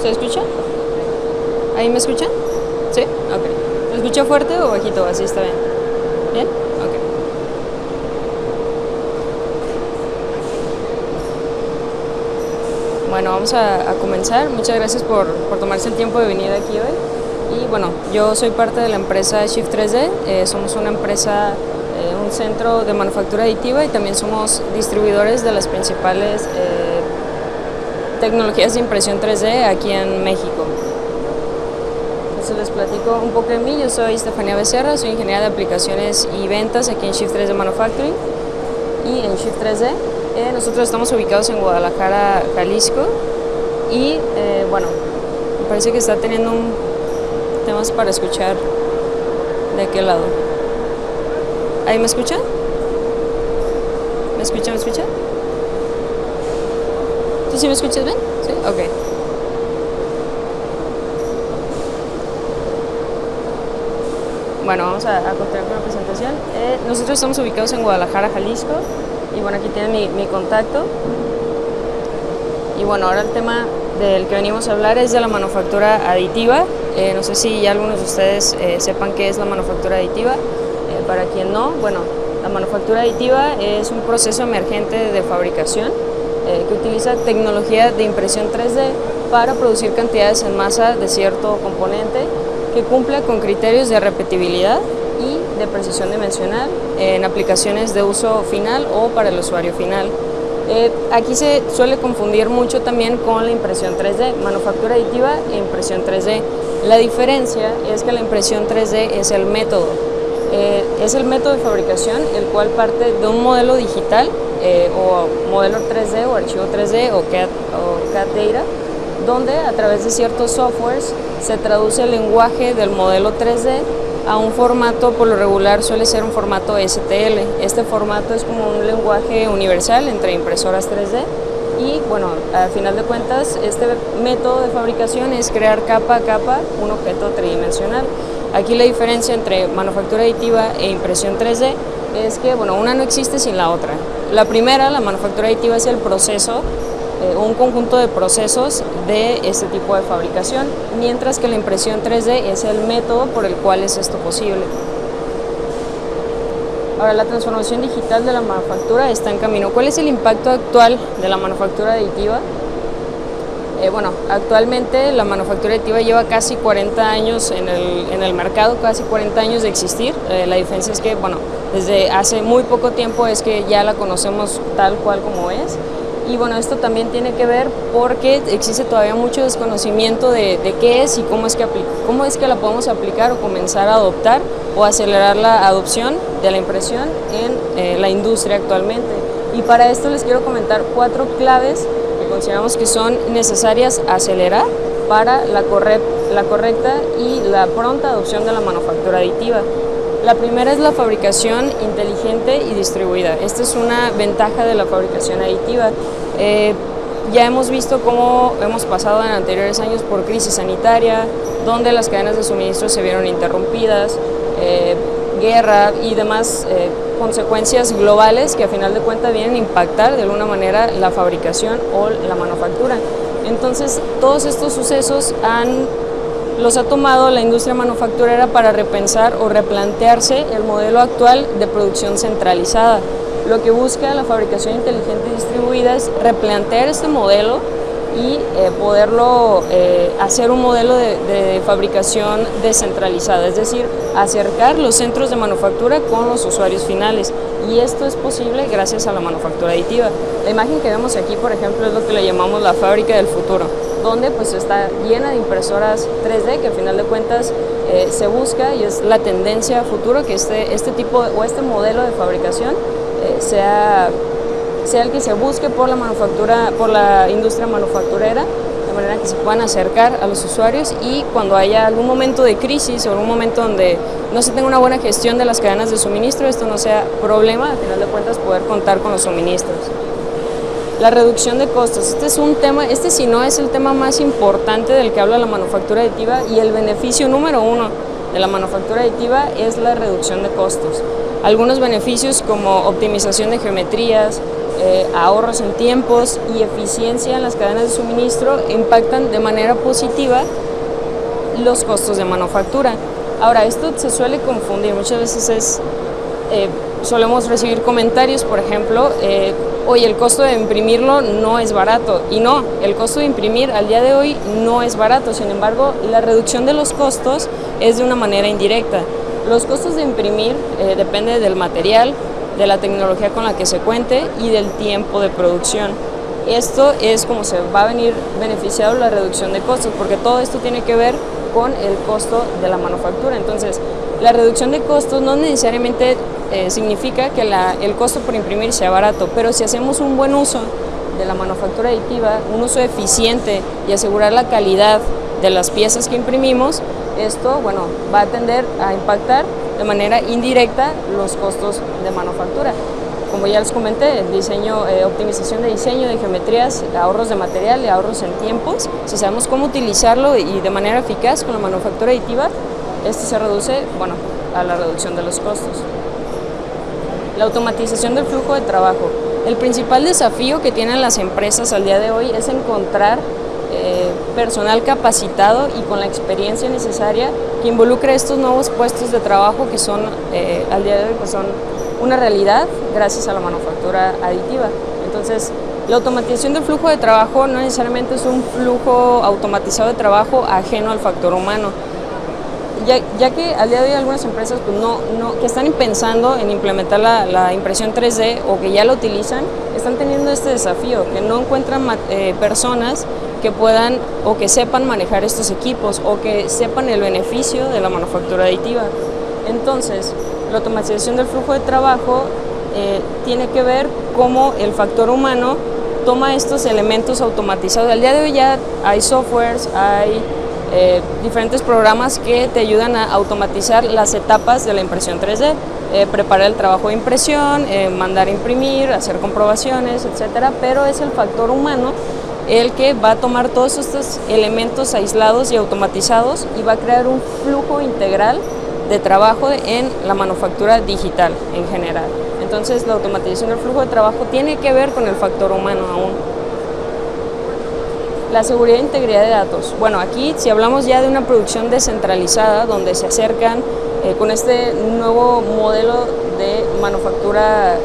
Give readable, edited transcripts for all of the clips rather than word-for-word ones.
¿Se escucha? ¿Ahí me escuchan? ¿Sí? Ok. ¿Se escucha fuerte o bajito? Así está bien. ¿Bien? Ok. Bueno, vamos a comenzar. Muchas gracias por tomarse el tiempo de venir aquí hoy. Y bueno, yo soy parte de la empresa Shift 3D. Somos una empresa, un centro de manufactura aditiva y también somos distribuidores de las principales tecnologías de impresión 3D aquí en México. Entonces les platico un poco de mí. Yo soy Estefanía Becerra, soy ingeniera de aplicaciones y ventas aquí en Shift 3D Manufacturing y en Shift 3D. Nosotros estamos ubicados en Guadalajara, Jalisco y bueno, me parece que está teniendo temas para escuchar de aquel lado. ¿Ahí me escuchan? ¿Me escuchan? ¿Me escuchan? ¿Tú sí me escuchas bien? Sí, ok. Bueno, vamos a continuar con la presentación. Nosotros estamos ubicados en Guadalajara, Jalisco. Y bueno, aquí tienen mi contacto. Y bueno, ahora el tema del que venimos a hablar es de la manufactura aditiva. No sé si ya algunos de ustedes sepan qué es la manufactura aditiva. Para quien no, bueno, la manufactura aditiva es un proceso emergente de fabricación que utiliza tecnología de impresión 3D para producir cantidades en masa de cierto componente que cumpla con criterios de repetibilidad y de precisión dimensional en aplicaciones de uso final o para el usuario final. Aquí se suele confundir mucho también con la impresión 3D, manufactura aditiva e impresión 3D. La diferencia es que la impresión 3D es el método de fabricación, el cual parte de un modelo digital o modelo 3D o archivo 3D o CAD Data, donde a través de ciertos softwares se traduce el lenguaje del modelo 3D a un formato, por lo regular suele ser un formato STL. Este formato es como un lenguaje universal entre impresoras 3D y bueno, al final de cuentas este método de fabricación es crear capa a capa un objeto tridimensional. Aquí la diferencia entre manufactura aditiva e impresión 3D es que bueno, una no existe sin la otra. La primera, la manufactura aditiva, es el proceso, un conjunto de procesos de este tipo de fabricación, mientras que la impresión 3D es el método por el cual es esto posible. Ahora, la transformación digital de la manufactura está en camino. ¿Cuál es el impacto actual de la manufactura aditiva? Bueno, actualmente la manufactura aditiva lleva casi 40 años en el mercado, casi 40 años de existir. La diferencia es que, bueno, desde hace muy poco tiempo es que ya la conocemos tal cual como es. Y bueno, esto también tiene que ver porque existe todavía mucho desconocimiento de qué es y cómo es que la podemos aplicar o comenzar a adoptar o acelerar la adopción de la impresión en la industria actualmente. Y para esto les quiero comentar 4 claves que consideramos que son necesarias acelerar para la correcta y la pronta adopción de la manufactura aditiva. La primera es la fabricación inteligente y distribuida. Esta es una ventaja de la fabricación aditiva. Ya hemos visto cómo hemos pasado en anteriores años por crisis sanitaria, donde las cadenas de suministro se vieron interrumpidas, guerra y demás consecuencias globales que a final de cuentas vienen a impactar de alguna manera la fabricación o la manufactura. Entonces, todos estos sucesos los ha tomado la industria manufacturera para repensar o replantearse el modelo actual de producción centralizada. Lo que busca la fabricación inteligente y distribuida es replantear este modelo y poderlo hacer un modelo de fabricación descentralizada, es decir, acercar los centros de manufactura con los usuarios finales. Y esto es posible gracias a la manufactura aditiva. La imagen que vemos aquí, por ejemplo, es lo que le llamamos la fábrica del futuro, donde pues está llena de impresoras 3D que al final de cuentas se busca y es la tendencia a futuro que este tipo o este modelo de fabricación sea el que se busque por la industria manufacturera, de manera que se puedan acercar a los usuarios y cuando haya algún momento de crisis o algún momento donde no se tenga una buena gestión de las cadenas de suministro, esto no sea problema, al final de cuentas poder contar con los suministros. La reducción de costos, este si no es el tema más importante del que habla la manufactura aditiva y el beneficio número 1 de la manufactura aditiva es la reducción de costos. Algunos beneficios como optimización de geometrías, ahorros en tiempos y eficiencia en las cadenas de suministro impactan de manera positiva los costos de manufactura. Ahora, esto se suele confundir, muchas veces solemos recibir comentarios, por ejemplo, oye, el costo de imprimirlo no es barato, y no, el costo de imprimir al día de hoy no es barato, sin embargo, la reducción de los costos es de una manera indirecta. Los costos de imprimir dependen del material, de la tecnología con la que se cuente y del tiempo de producción. Esto es como se va a venir beneficiado la reducción de costos, porque todo esto tiene que ver con el costo de la manufactura. Entonces, la reducción de costos no necesariamente significa que el costo por imprimir sea barato, pero si hacemos un buen uso de la manufactura aditiva, un uso eficiente y asegurar la calidad de las piezas que imprimimos, esto, bueno, va a tender a impactar de manera indirecta los costos de manufactura. Como ya les comenté, el diseño, optimización de diseño, de geometrías, ahorros de material y ahorros en tiempos. Si sabemos cómo utilizarlo y de manera eficaz con la manufactura aditiva, esto se reduce, bueno, a la reducción de los costos. La automatización del flujo de trabajo. El principal desafío que tienen las empresas al día de hoy es encontrar personal capacitado y con la experiencia necesaria que involucre estos nuevos puestos de trabajo que son, al día de hoy, pues son una realidad gracias a la manufactura aditiva. Entonces, la automatización del flujo de trabajo no necesariamente es un flujo automatizado de trabajo ajeno al factor humano, ya que al día de hoy algunas empresas pues que están pensando en implementar la impresión 3D o que ya la utilizan, están teniendo este desafío, que no encuentran personas que puedan o que sepan manejar estos equipos o que sepan el beneficio de la manufactura aditiva. Entonces, la automatización del flujo de trabajo tiene que ver cómo el factor humano toma estos elementos automatizados. Al día de hoy ya hay softwares, hay diferentes programas que te ayudan a automatizar las etapas de la impresión 3D, preparar el trabajo de impresión, mandar a imprimir, hacer comprobaciones, etcétera, pero es el factor humano el que va a tomar todos estos elementos aislados y automatizados y va a crear un flujo integral de trabajo en la manufactura digital en general. Entonces, la automatización del flujo de trabajo tiene que ver con el factor humano aún. La seguridad e integridad de datos. Bueno, aquí si hablamos ya de una producción descentralizada, donde se acercan con este nuevo modelo de manufactura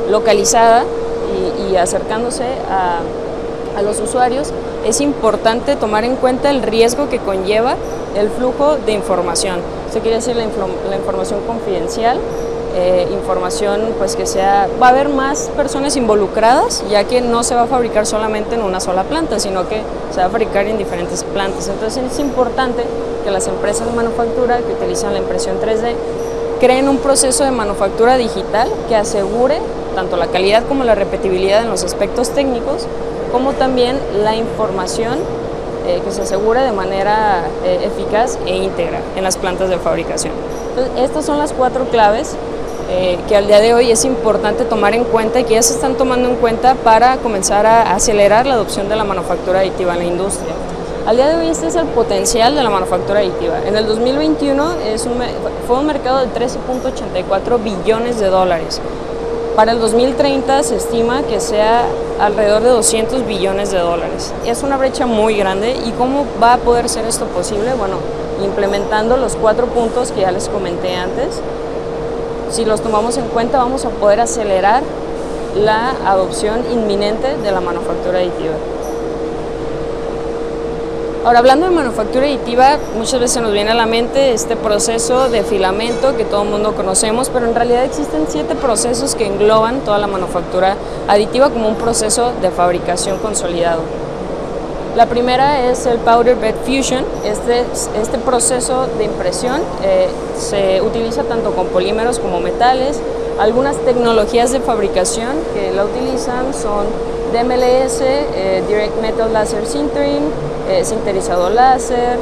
localizada y acercándose a los usuarios, es importante tomar en cuenta el riesgo que conlleva el flujo de información. Esto quiere decir la información confidencial, información pues que va a haber más personas involucradas, ya que no se va a fabricar solamente en una sola planta, sino que se va a fabricar en diferentes plantas. Entonces es importante que las empresas de manufactura que utilizan la impresión 3D creen un proceso de manufactura digital que asegure tanto la calidad como la repetibilidad en los aspectos técnicos, como también la información que se asegure de manera eficaz e íntegra en las plantas de fabricación. Entonces, estas son las 4 claves que al día de hoy es importante tomar en cuenta y que ya se están tomando en cuenta para comenzar a acelerar la adopción de la manufactura aditiva en la industria. Al día de hoy este es el potencial de la manufactura aditiva. En el 2021 fue un mercado de 13.84 billones de dólares. Para el 2030 se estima que sea alrededor de 200 billones de dólares. Es una brecha muy grande. ¿Y cómo va a poder ser esto posible? Bueno, implementando los 4 puntos que ya les comenté antes. Si los tomamos en cuenta, vamos a poder acelerar la adopción inminente de la manufactura aditiva. Ahora, hablando de manufactura aditiva, muchas veces nos viene a la mente este proceso de filamento que todo el mundo conocemos, pero en realidad existen 7 procesos que engloban toda la manufactura aditiva como un proceso de fabricación consolidado. La primera es el Powder Bed Fusion. Este proceso de impresión se utiliza tanto con polímeros como metales. Algunas tecnologías de fabricación que la utilizan son DMLS, Direct Metal Laser Sintering, sinterizador láser,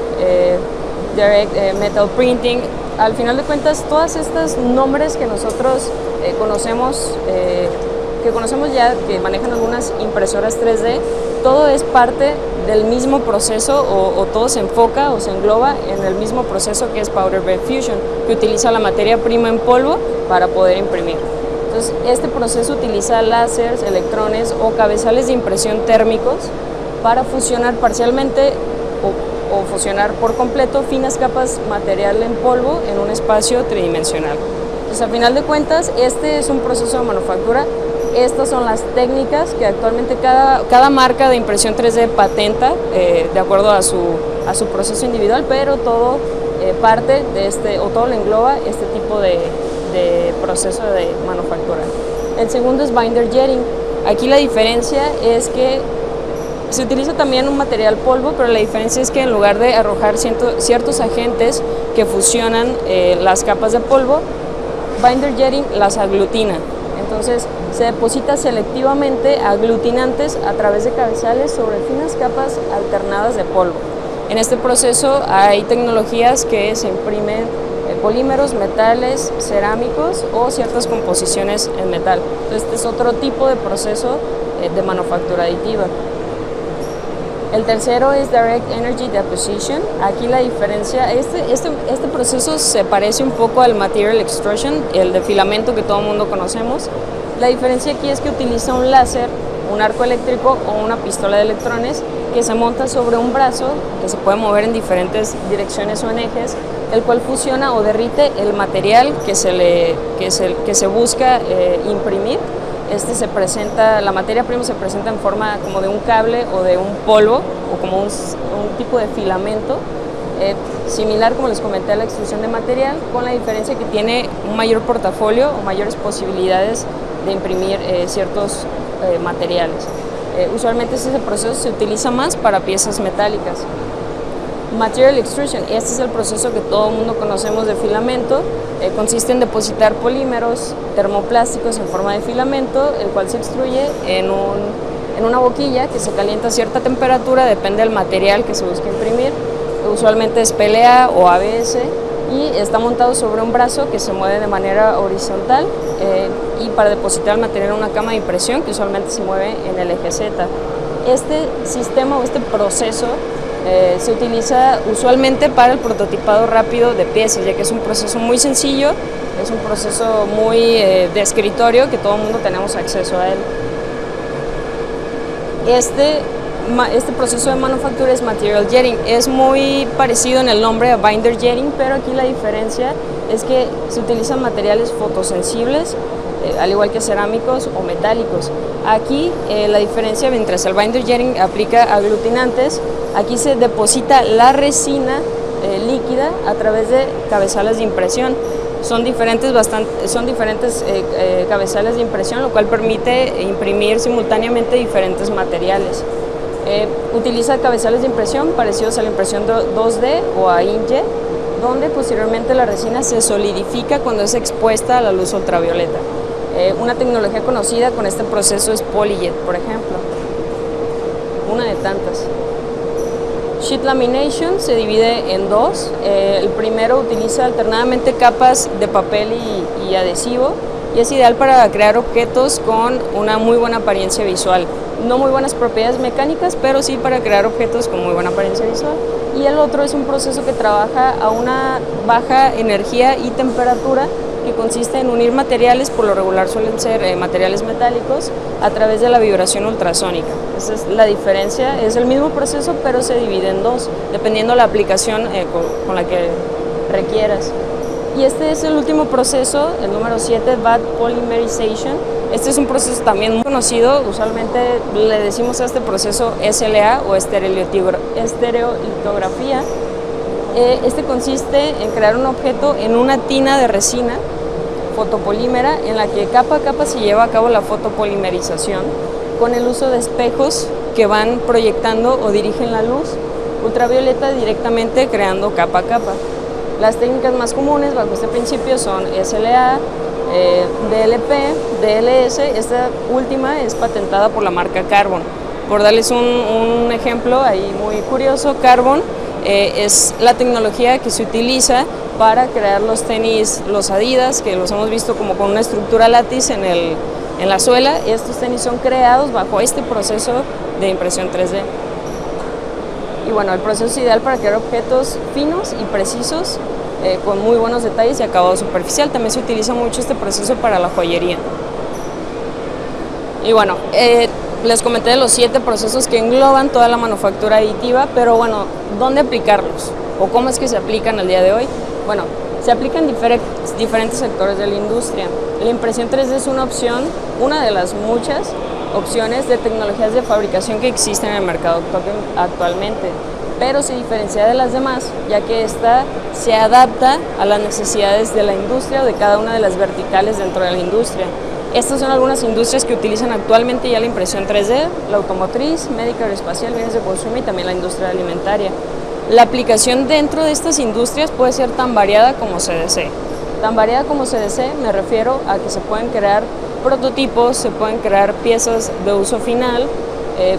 Direct Metal Printing. Al final de cuentas, todos estos nombres que nosotros conocemos que conocemos ya, que manejan algunas impresoras 3D, todo es parte del mismo proceso o todo se enfoca o se engloba en el mismo proceso que es Powder Bed Fusion, que utiliza la materia prima en polvo para poder imprimir. Entonces, este proceso utiliza láseres, electrones o cabezales de impresión térmicos para fusionar parcialmente o fusionar por completo finas capas material en polvo en un espacio tridimensional. Entonces, a final de cuentas, este es un proceso de manufactura. Estas son las técnicas que actualmente cada marca de impresión 3D patenta de acuerdo a su proceso individual, pero todo parte de o todo lo engloba este tipo de proceso de manufactura. El segundo es binder jetting. Aquí la diferencia es que se utiliza también un material polvo, pero la diferencia es que en lugar de arrojar ciertos agentes que fusionan las capas de polvo, binder jetting las aglutina. Entonces se deposita selectivamente aglutinantes a través de cabezales sobre finas capas alternadas de polvo. En este proceso hay tecnologías que se imprimen polímeros, metales, cerámicos o ciertas composiciones en metal. Entonces, este es otro tipo de proceso de manufactura aditiva. El tercero es Direct Energy Deposition. Aquí la diferencia, este proceso se parece un poco al Material Extrusion, el de filamento que todo el mundo conocemos. La diferencia aquí es que utiliza un láser, un arco eléctrico o una pistola de electrones que se monta sobre un brazo que se puede mover en diferentes direcciones o en ejes, el cual fusiona o derrite el material que se busca imprimir. La materia prima se presenta en forma como de un cable o de un polvo o como un tipo de filamento, similar, como les comenté, a la extrusión de material, con la diferencia que tiene un mayor portafolio o mayores posibilidades de imprimir ciertos materiales. Usualmente ese proceso se utiliza más para piezas metálicas. Material Extrusion, este es el proceso que todo el mundo conocemos de filamento. Consiste en depositar polímeros termoplásticos en forma de filamento, el cual se extruye en una boquilla que se calienta a cierta temperatura, depende del material que se busca imprimir. Usualmente es PLA o ABS y está montado sobre un brazo que se mueve de manera horizontal y para depositar el material en una cama de impresión que usualmente se mueve en el eje Z. Este sistema o este proceso se utiliza usualmente para el prototipado rápido de piezas, ya que es un proceso muy sencillo, es un proceso muy de escritorio que todo el mundo tenemos acceso a él. Este proceso de manufactura es Material Jetting, es muy parecido en el nombre a Binder Jetting, pero aquí la diferencia es que se utilizan materiales fotosensibles, al igual que cerámicos o metálicos. Aquí la diferencia, mientras el Binder Jetting aplica aglutinantes, aquí se deposita la resina líquida a través de cabezales de impresión. Son diferentes cabezales de impresión, lo cual permite imprimir simultáneamente diferentes materiales. Utiliza cabezales de impresión parecidos a la impresión 2D o a inkjet, donde posteriormente la resina se solidifica cuando es expuesta a la luz ultravioleta. Una tecnología conocida con este proceso es PolyJet, por ejemplo, una de tantas. Sheet Lamination se divide en dos. El primero utiliza alternadamente capas de papel y adhesivo y es ideal para crear objetos con una muy buena apariencia visual. No muy buenas propiedades mecánicas, pero sí para crear objetos con muy buena apariencia visual. Y el otro es un proceso que trabaja a una baja energía y temperatura, que consiste en unir materiales, por lo regular suelen ser materiales metálicos, a través de la vibración ultrasónica. Esa es la diferencia, es el mismo proceso pero se divide en dos, dependiendo de la aplicación con la que requieras. Y este es el último proceso, el número 7, Bad Polymerization. Este es un proceso también muy conocido, usualmente le decimos a este proceso SLA o estereolitografía. Este consiste en crear un objeto en una tina de resina fotopolímera en la que capa a capa se lleva a cabo la fotopolimerización con el uso de espejos que van proyectando o dirigen la luz ultravioleta directamente, creando capa a capa. Las técnicas más comunes bajo este principio son SLA, DLP, DLS. Esta última es patentada por la marca Carbon. Por darles un ejemplo ahí muy curioso, Carbon es la tecnología que se utiliza para crear los tenis, los Adidas, que los hemos visto como con una estructura látiz en en la suela. Estos tenis son creados bajo este proceso de impresión 3D. Y bueno, el proceso es ideal para crear objetos finos y precisos, con muy buenos detalles y acabado superficial. También se utiliza mucho este proceso para la joyería. Y bueno, les comenté de los 7 procesos que engloban toda la manufactura aditiva, pero bueno, ¿dónde aplicarlos? ¿O cómo es que se aplican al día de hoy? Bueno, se aplican en diferentes sectores de la industria. La impresión 3D es una opción, una de las muchas opciones de tecnologías de fabricación que existen en el mercado actualmente, pero se diferencia de las demás, ya que esta se adapta a las necesidades de la industria o de cada una de las verticales dentro de la industria. Estas son algunas industrias que utilizan actualmente ya la impresión 3D, la automotriz, médica, aeroespacial, bienes de consumo y también la industria alimentaria. La aplicación dentro de estas industrias puede ser tan variada como se desee. Tan variada como se desee me refiero a que se pueden crear prototipos, se pueden crear piezas de uso final,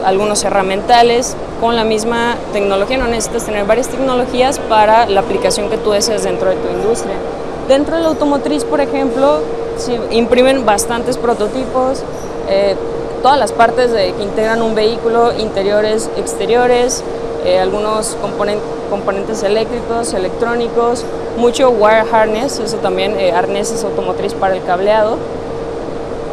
algunos herramientales con la misma tecnología. No necesitas tener varias tecnologías para la aplicación que tú deseas dentro de tu industria. Dentro de la automotriz, por ejemplo, se imprimen bastantes prototipos, todas las partes que integran un vehículo, interiores, exteriores, algunos componentes eléctricos, electrónicos, mucho wire harness, eso también, arneses automotriz para el cableado,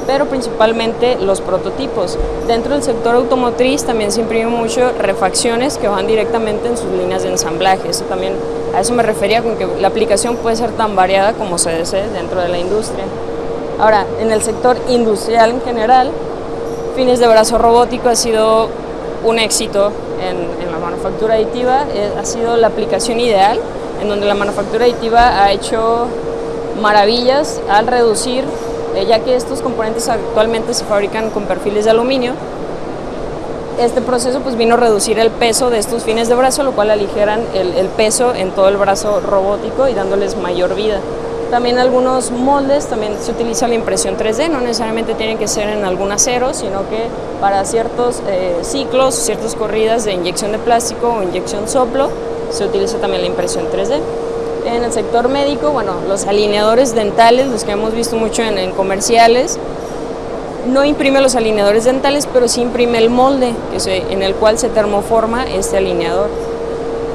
pero principalmente los prototipos. Dentro del sector automotriz también se imprimen mucho refacciones que van directamente en sus líneas de ensamblaje. Eso también, a eso me refería con que la aplicación puede ser tan variada como se desee dentro de la industria. Ahora, en el sector industrial en general, fines de brazo robótico ha sido un éxito en la manufactura aditiva, ha sido la aplicación ideal, en donde la manufactura aditiva ha hecho maravillas al reducir, ya que estos componentes actualmente se fabrican con perfiles de aluminio. Este proceso pues vino a reducir el peso de estos fines de brazo, lo cual aligeran el peso en todo el brazo robótico y dándoles mayor vida. También algunos moldes, también se utiliza la impresión 3D, no necesariamente tienen que ser en algún acero, sino que para ciertos ciclos, ciertas corridas de inyección de plástico o inyección soplo, se utiliza también la impresión 3D. En el sector médico, bueno, los alineadores dentales, los que hemos visto mucho en comerciales, no imprime los alineadores dentales, pero sí imprime el molde en el cual se termoforma este alineador.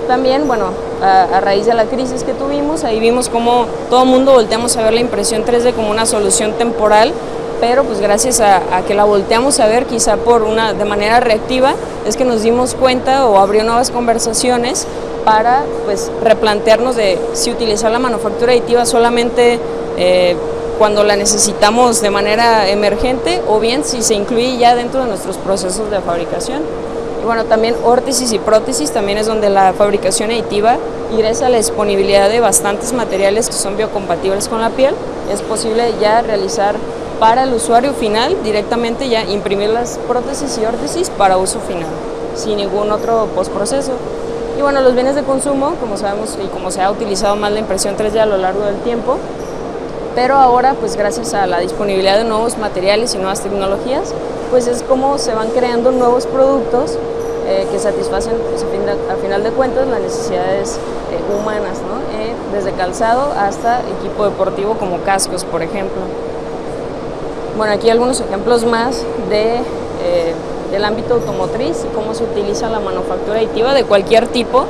También, bueno, a raíz de la crisis que tuvimos, ahí vimos cómo todo el mundo volteamos a ver la impresión 3D como una solución temporal, pero pues gracias a que la volteamos a ver quizá de manera reactiva, es que nos dimos cuenta o abrió nuevas conversaciones para pues replantearnos de si utilizar la manufactura aditiva solamente cuando la necesitamos de manera emergente o bien si se incluye ya dentro de nuestros procesos de fabricación. Y bueno, también órtesis y prótesis también es donde la fabricación aditiva ingresa a la disponibilidad de bastantes materiales que son biocompatibles con la piel. Es posible ya realizar para el usuario final directamente ya imprimir las prótesis y órtesis para uso final, sin ningún otro postproceso. Y bueno, los bienes de consumo, como sabemos y como se ha utilizado más la impresión 3D a lo largo del tiempo, pero ahora pues gracias a la disponibilidad de nuevos materiales y nuevas tecnologías, pues es como se van creando nuevos productos que satisfacen pues, a final de cuentas las necesidades humanas, ¿no? Desde calzado hasta equipo deportivo como cascos, por ejemplo. Bueno, aquí algunos ejemplos más del ámbito automotriz y cómo se utiliza la manufactura aditiva de cualquier tipo.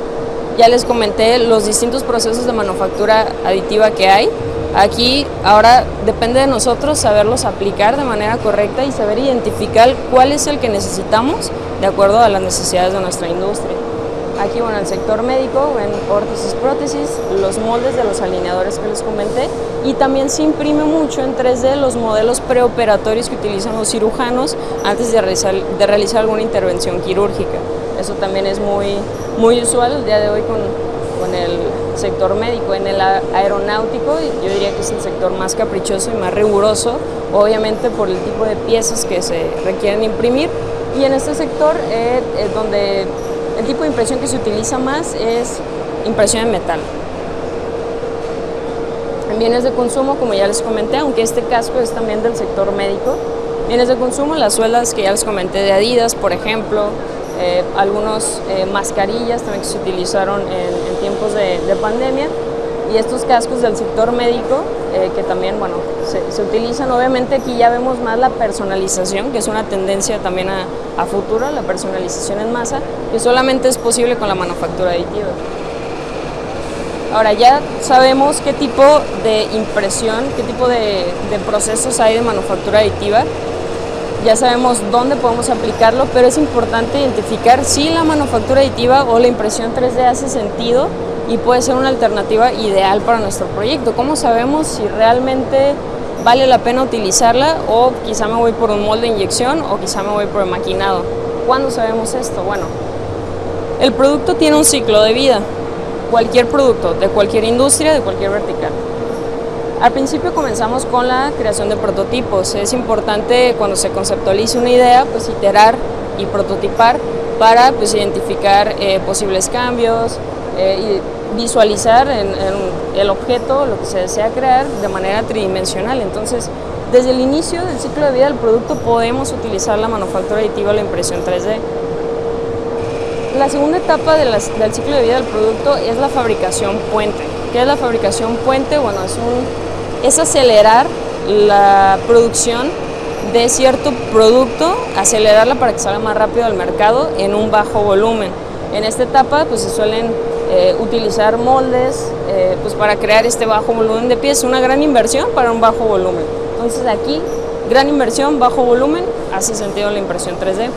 Ya les comenté los distintos procesos de manufactura aditiva que hay. Aquí ahora depende de nosotros saberlos aplicar de manera correcta y saber identificar cuál es el que necesitamos de acuerdo a las necesidades de nuestra industria. Aquí, bueno, el sector médico, ven órtesis, prótesis, los moldes de los alineadores que les comenté, y también se imprime mucho en 3D los modelos preoperatorios que utilizan los cirujanos antes de realizar alguna intervención quirúrgica. Eso también es muy usual el día de hoy con el sector médico. En el aeronáutico yo diría que es el sector más caprichoso y más riguroso, obviamente por el tipo de piezas que se requieren imprimir, y en este sector donde el tipo de impresión que se utiliza más es impresión en metal. En bienes de consumo, como ya les comenté, aunque este casco es también del sector médico, bienes de consumo, las suelas que ya les comenté de Adidas, por ejemplo, algunos mascarillas también que se utilizaron en tiempos de pandemia, y estos cascos del sector médico que también, bueno, se utilizan. Obviamente aquí ya vemos más la personalización, que es una tendencia también a futuro, la personalización en masa, que solamente es posible con la manufactura aditiva. Ahora ya sabemos qué tipo de impresión, qué tipo de procesos hay de manufactura aditiva, ya sabemos dónde podemos aplicarlo, pero es importante identificar si la manufactura aditiva o la impresión 3D hace sentido y puede ser una alternativa ideal para nuestro proyecto. ¿Cómo sabemos si realmente vale la pena utilizarla o quizá me voy por un molde de inyección o quizá me voy por el maquinado? ¿Cuándo sabemos esto? Bueno, el producto tiene un ciclo de vida. Cualquier producto, de cualquier industria, de cualquier vertical. Al principio comenzamos con la creación de prototipos. Es importante cuando se conceptualiza una idea, pues iterar y prototipar para pues, identificar posibles cambios y visualizar en el objeto, lo que se desea crear de manera tridimensional. Entonces, desde el inicio del ciclo de vida del producto podemos utilizar la manufactura aditiva o la impresión 3D. La segunda etapa del ciclo de vida del producto es la fabricación puente. ¿Qué es la fabricación puente? Bueno, es acelerar la producción de cierto producto, acelerarla para que salga más rápido al mercado en un bajo volumen. En esta etapa pues, se suelen utilizar moldes pues, para crear este bajo volumen de piezas, una gran inversión para un bajo volumen. Entonces aquí, gran inversión, bajo volumen, hace sentido la impresión 3D.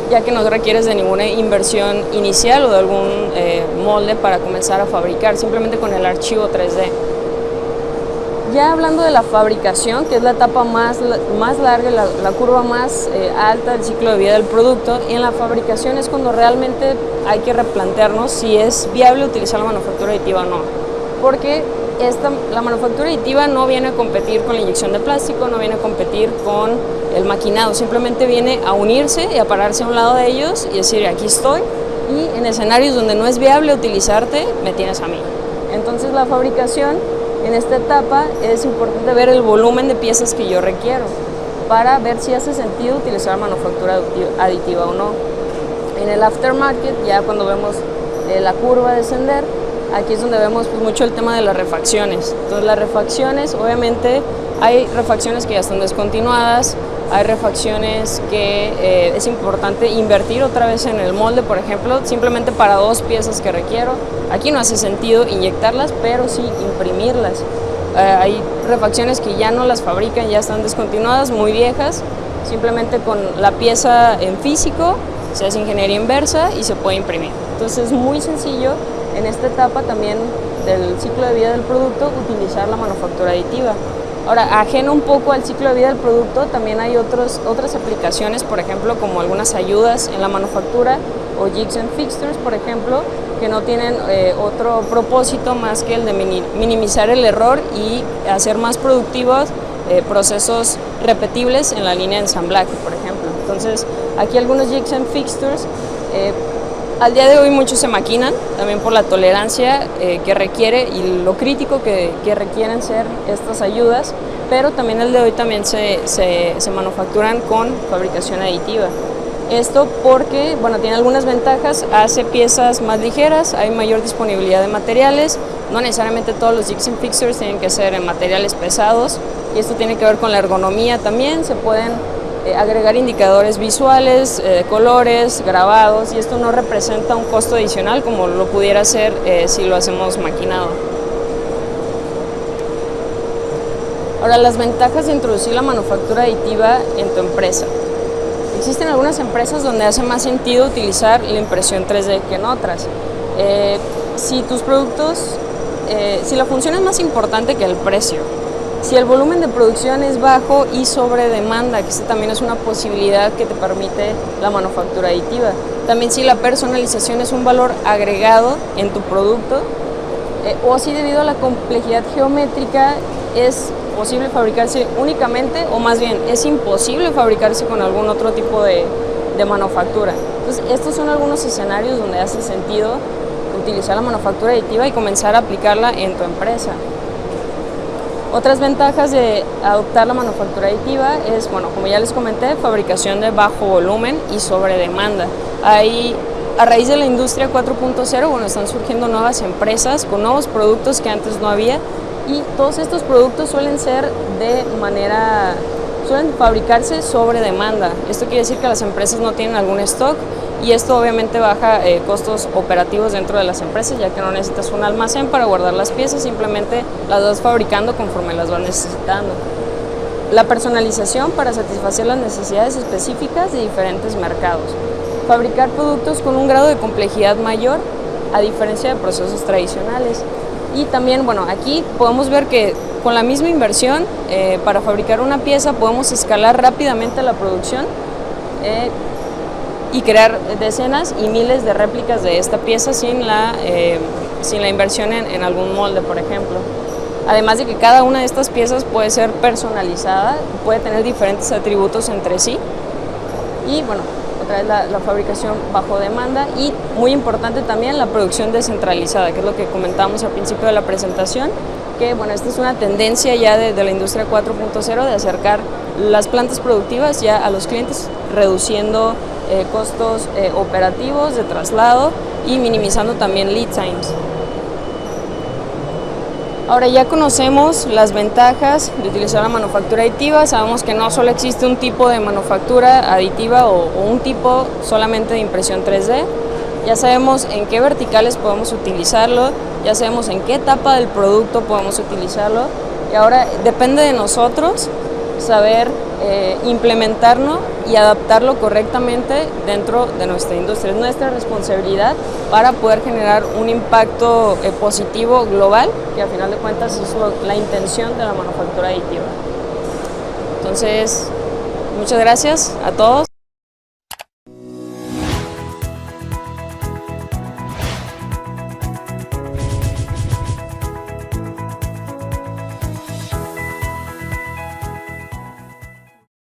Ya que no requieres de ninguna inversión inicial o de algún molde para comenzar a fabricar, simplemente con el archivo 3D. Ya hablando de la fabricación, que es la etapa más larga, la curva más alta del ciclo de vida del producto, en la fabricación es cuando realmente hay que replantearnos si es viable utilizar la manufactura aditiva o no. Porque la manufactura aditiva no viene a competir con la inyección de plástico, no viene a competir con el maquinado, simplemente viene a unirse y a pararse a un lado de ellos y decir, aquí estoy, y en escenarios donde no es viable utilizarte, me tienes a mí. Entonces la fabricación, en esta etapa, es importante ver el volumen de piezas que yo requiero para ver si hace sentido utilizar manufactura aditiva o no. En el aftermarket, ya cuando vemos la curva descender, aquí es donde vemos pues, mucho el tema de las refacciones. Entonces las refacciones, obviamente, hay refacciones que ya están descontinuadas, hay refacciones que es importante invertir otra vez en el molde, por ejemplo, simplemente para 2 piezas que requiero. Aquí no hace sentido inyectarlas, pero sí imprimirlas. Hay refacciones que ya no las fabrican, ya están descontinuadas, muy viejas, simplemente con la pieza en físico, se hace ingeniería inversa y se puede imprimir. Entonces es muy sencillo en esta etapa también del ciclo de vida del producto utilizar la manufactura aditiva. Ahora, ajeno un poco al ciclo de vida del producto, también hay otras aplicaciones, por ejemplo, como algunas ayudas en la manufactura o jigs and fixtures, por ejemplo, que no tienen otro propósito más que el de minimizar el error y hacer más productivos procesos repetibles en la línea de ensamblaje, por ejemplo. Entonces, aquí algunos jigs and fixtures, al día de hoy muchos se maquinan, también por la tolerancia que requiere y lo crítico que requieren ser estas ayudas, pero también el de hoy también se manufacturan con fabricación aditiva. Esto porque, bueno, tiene algunas ventajas, hace piezas más ligeras, hay mayor disponibilidad de materiales, no necesariamente todos los jigs and fixtures tienen que ser en materiales pesados, y esto tiene que ver con la ergonomía también, se pueden agregar indicadores visuales, colores, grabados, y esto no representa un costo adicional como lo pudiera ser si lo hacemos maquinado. Ahora, las ventajas de introducir la manufactura aditiva en tu empresa. Existen algunas empresas donde hace más sentido utilizar la impresión 3D que en otras. Si tus productos, si la función es más importante que el precio, si el volumen de producción es bajo y sobre demanda, que esta también es una posibilidad que te permite la manufactura aditiva. También si la personalización es un valor agregado en tu producto, o si debido a la complejidad geométrica es posible fabricarse únicamente, o más bien es imposible fabricarse con algún otro tipo de manufactura. Entonces, estos son algunos escenarios donde hace sentido utilizar la manufactura aditiva y comenzar a aplicarla en tu empresa. Otras ventajas de adoptar la manufactura aditiva es, bueno, como ya les comenté, fabricación de bajo volumen y sobre demanda. Hay a raíz de la industria 4.0, bueno, están surgiendo nuevas empresas con nuevos productos que antes no había, y todos estos productos suelen fabricarse sobre demanda. Esto quiere decir que las empresas no tienen algún stock, y esto obviamente baja costos operativos dentro de las empresas, ya que no necesitas un almacén para guardar las piezas, simplemente las vas fabricando conforme las vas necesitando. La personalización para satisfacer las necesidades específicas de diferentes mercados. Fabricar productos con un grado de complejidad mayor, a diferencia de procesos tradicionales. Y también, bueno, aquí podemos ver que con la misma inversión, para fabricar una pieza podemos escalar rápidamente la producción y crear decenas y miles de réplicas de esta pieza sin la inversión en algún molde, por ejemplo. Además de que cada una de estas piezas puede ser personalizada, puede tener diferentes atributos entre sí. Y bueno, otra vez la fabricación bajo demanda, y muy importante también la producción descentralizada, que es lo que comentábamos al principio de la presentación, que bueno, esta es una tendencia ya de la industria 4.0 de acercar las plantas productivas ya a los clientes, reduciendo costos operativos de traslado y minimizando también lead times. Ahora ya conocemos las ventajas de utilizar la manufactura aditiva. Sabemos que no solo existe un tipo de manufactura aditiva o un tipo solamente de impresión 3D. Ya sabemos en qué verticales podemos utilizarlo, ya sabemos en qué etapa del producto podemos utilizarlo, y ahora depende de nosotros saber implementarlo y adaptarlo correctamente dentro de nuestra industria. Es nuestra responsabilidad para poder generar un impacto positivo global, que a final de cuentas es la intención de la manufactura aditiva. Entonces, muchas gracias a todos.